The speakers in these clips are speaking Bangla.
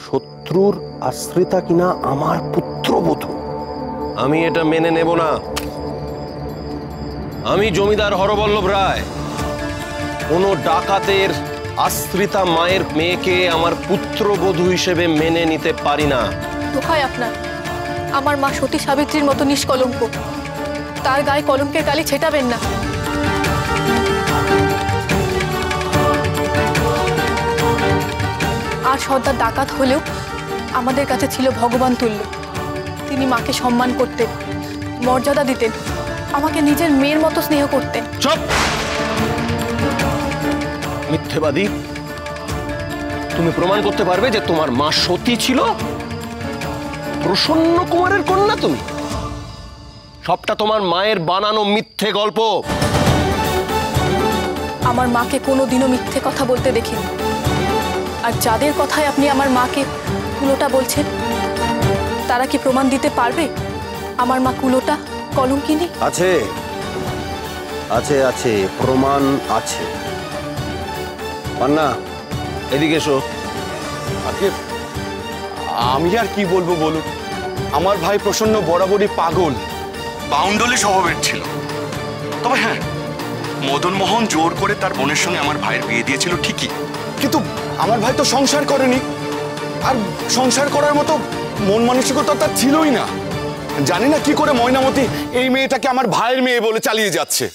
শত্রুর আশ্রিতা কিনা আমার পুত্রবধূ। আমি এটা মেনে নেব না। আমি জমিদার হরবল্লভ রায় কোনো ডাকাতের আশ্রিতা মায়ের মেয়েকে আমার পুত্রবধূ হিসেবে মেনে নিতে পারি না। দোহাই আপনার, আমার মা সতী সাবিত্রীর মতো নিষ্কলঙ্ক, তার গায়ে কলঙ্কের কালি ছেটাবেন না। আর সর্দার ডাকাত হলেও আমাদের কাছে ছিল ভগবান তুল্য। তিনি মাকে সম্মান করতেন, মর্যাদা দিতেন, আমাকে নিজের মেয়ের মতো স্নেহ করতেন। চুপ! মিথ্যেবাদী! তুমি প্রমাণ করতে পারবে যে তোমার মা সতী ছিল? প্রসন্ন কুমারের কন্যা তুমি? সবটা তোমার মায়ের বানানো মিথ্যে গল্প। আমার মাকে কোনোদিনও মিথ্যে কথা বলতে দেখিনি। আর যাদের কথায় আপনি আমার মাকে কুলোটা বলছেন, তারা কি প্রমাণ দিতে পারবে আমার মা কুলোটা, কলঙ্কিনী? আছে আছে আছে, প্রমাণ আছে। পান্না, এদিকে এসো। আগে আমি আর কি বলবো বলুন, আমার ভাই প্রসন্ন বরাবরই পাগল, বাউন্ডলি স্বভাবের ছিল। তবে হ্যাঁ, মদন মোহন জোর করে তার বোনের সঙ্গে আমার ভাইয়ের বিয়ে দিয়েছিল ঠিকই, কিন্তু আমার ভাই তো সংসার করেনি, আর সংসার করার মতো মন মানসিকতা তার ছিলই না। জানি না কি করে ময়নামতি এই মেয়েটাকে আমার ভাইয়ের মেয়ে বলে চালিয়ে যাচ্ছে।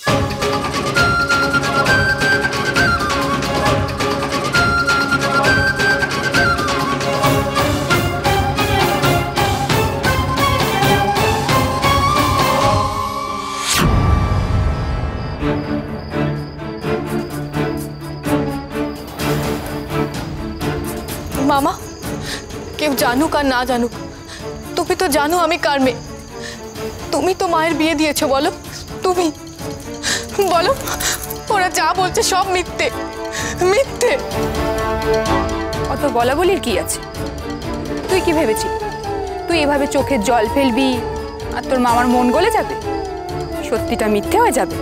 মামা, কেউ জানুক আর না জানুক, তুমি তো জানো আমি কার মেয়ে। তুমি তো মায়ের বিয়ে দিয়েছো, বলো তুমি বলো। ওরা যা বলছে সব মিথ্যে, মিথ্যে। অত বলা বলির কি আছে? তুই কি ভেবেছিস তুই এভাবে চোখের জল ফেলবি আর তোর মামার মন গলে যাবে? সত্যিটা মিথ্যে হয়ে যাবে?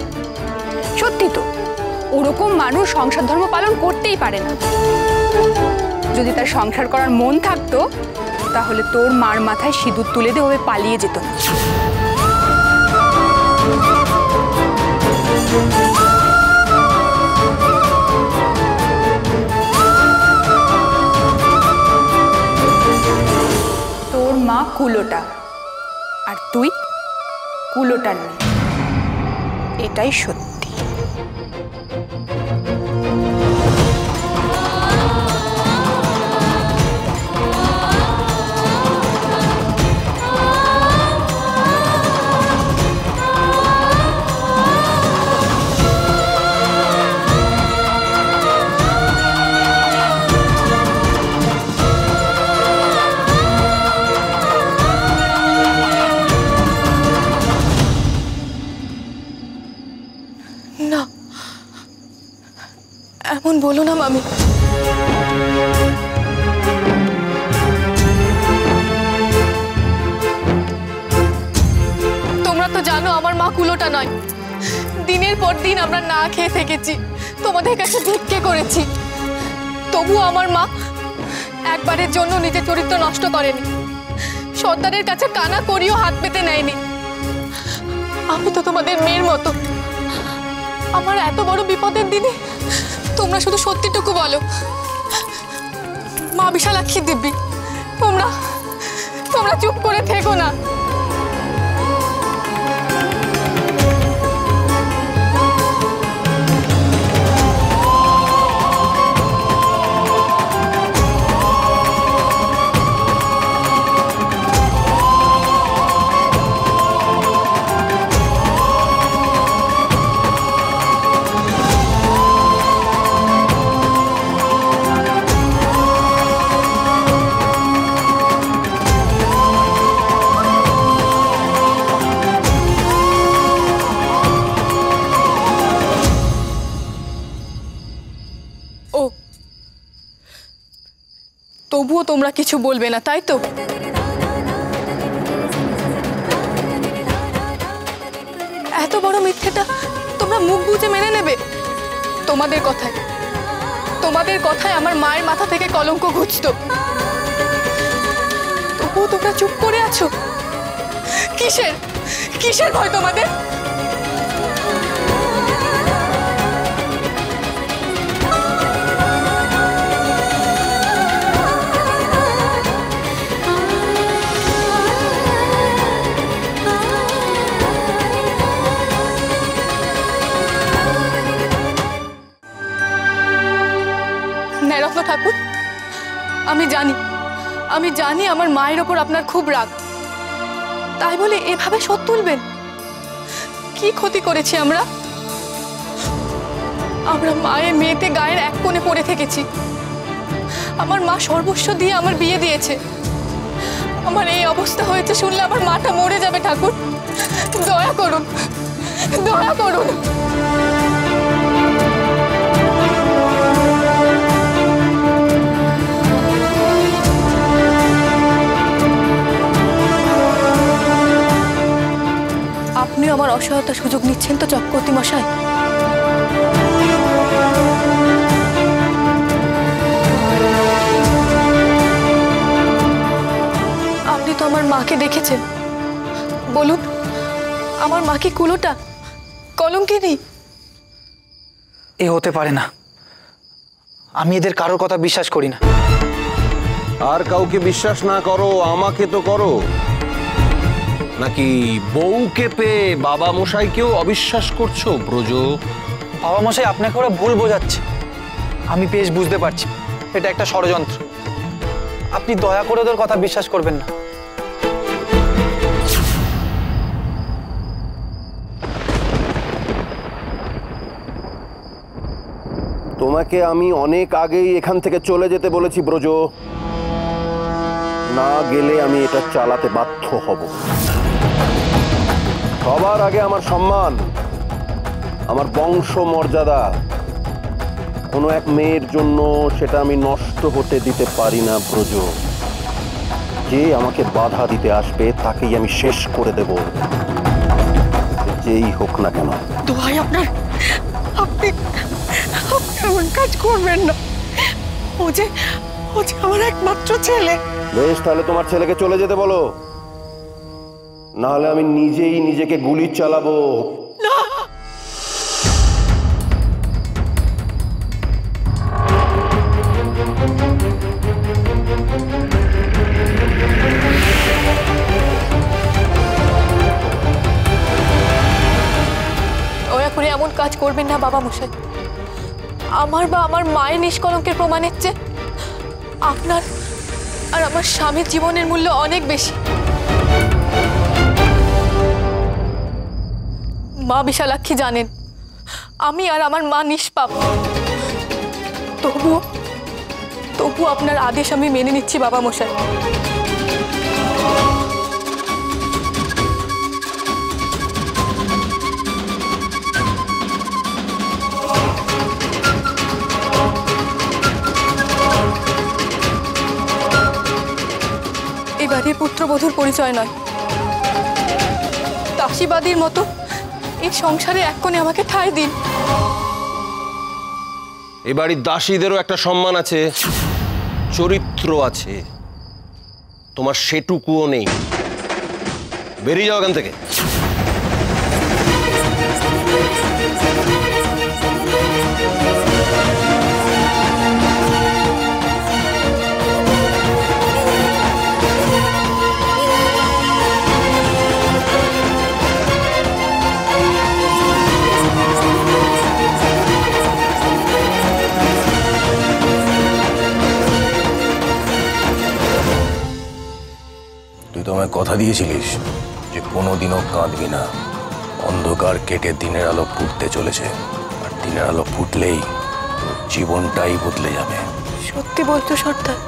সত্যি তো ওরকম মানুষ সংসার ধর্ম পালন করতেই পারে না। যদি তার সংসার করার মন থাকতো তাহলে তোর মার মাথায় সিঁদুর তুলে দিয়ে ওভাবে পালিয়ে যেত না। তোর মা কুলোটা আর তুই কুলোটার মেয়ে, এটাই সত্যি। না, এমন বলো না মামি। তোমরা তো জানো আমার মা কুলোটা নয়। দিনের পর দিন আমরা না খেয়ে থেকেছি, তোমাদের কাছে ভিক্ষে করেছি, তবু আমার মা একবারের জন্য নিজের চরিত্র নষ্ট করেনি। সর্দারের কাছে কানা করিও হাত পেতে নেয়নি। আমি তো তোমাদের মেয়ের মতো। আমার এত বড় বিপদের দিনে তোমরা শুধু সত্যিটুকু বলো। মা বিশালাক্ষী দিব্যি, তোমরা চুপ করে থেকো না। তবুও তোমরা কিছু বলবে না, তাই তো? এত বড় মিথ্যেটা তোমরা মুখ বুজে মেনে নেবে? তোমাদের কথায় আমার মায়ের মাথা থেকে কলঙ্ক ঘুচতো। আছো? কিসের কিসের ভয় তোমাদের? রত্ন ঠাকুর, আমি জানি আমার মায়ের ওপর আপনার খুব রাগ, তাই বলে এভাবে শোধ তুলবেন? কি ক্ষতি করেছি আমরা? মায়ের মেয়েতে গায়ের এক কোণে পড়ে থেকেছি। আমার মা সর্বস্ব দিয়ে আমার বিয়ে দিয়েছে। আমার এই অবস্থা হয়েছে শুনলে আমার মাটা মরে যাবে। ঠাকুর, দয়া করুন, দয়া করুন। আপনিও আমার অসহায়তার সুযোগ নিচ্ছেন তো চক্রবর্তী মশাই? আপনি তো আমার মাকে দেখেছেন, বলুন আমার মা কি কুলোটা, কলঙ্কিনী? এ হতে পারে না। আমি এদের কারোর কথা বিশ্বাস করি না। আর কাউকে বিশ্বাস না করো, আমাকে তো করো। নাকি বউকে পেয়ে বাবা মশাইকেও অবিশ্বাস করছো ব্রজ? বাবা মশাই আপনাকে ওরা ভুল বোঝাচ্ছে। আমি বেশ বুঝতে পারছি এটা একটা ষড়যন্ত্র। আপনি দয়া করে ওদের কথা বিশ্বাস করবেন না। তোমাকে আমি অনেক আগেই এখান থেকে চলে যেতে বলেছি ব্রজ। না গেলে আমি এটা চালাতে বাধ্য হব। সবার আগে আমার সম্মান, আমার বংশ মর্যাদা, কোনো এক মেয়ের জন্য সেটা আমি নষ্ট হতে দিতে পারি না ব্রজ। যে আমাকে বাধা দিতে আসবে তাকেই আমি শেষ করে দেব, যেই হোক না কেন। দোহাই আপনার, আপনি এমন কাজ করবেন না। ও যে আমার একমাত্র ছেলে। বেশ, তাহলে তোমার ছেলেকে চলে যেতে বলো, নাহলে আমি নিজেই নিজেকে গুলি চালাবো। দয়া করে এমন কাজ করবেন না বাবা মশাই। আমার বা আমার মায়ের নিষ্কলঙ্কের প্রমাণের চেয়ে আপনার আর আমার স্বামীর জীবনের মূল্য অনেক বেশি। মা বিশালাক্ষী জানেন আমি আর আমার মা নিষ্পাপ। তবু আপনার আদেশ আমি মেনে নিচ্ছি বাবা মশাই। এবারে পুত্রবধূর পরিচয় নয়, দাসীবাদীর মতো এই সংসারে এক কোণে আমাকে ঠাঁই দিন। এ বাড়ির দাসীদেরও একটা সম্মান আছে, চরিত্র আছে। তোমার সেটুকুও নেই। বেরিয়ে যাও এখান থেকে। তুই তো আমায় কথা দিয়েছিলিস যে কোনোদিনও কাঁদবি না। অন্ধকার কেটে দিনের আলো ফুটতে চলেছে, আর দিনের আলো ফুটলেই তোর জীবনটাই বদলে যাবে। সত্যি বলতো সর্দার?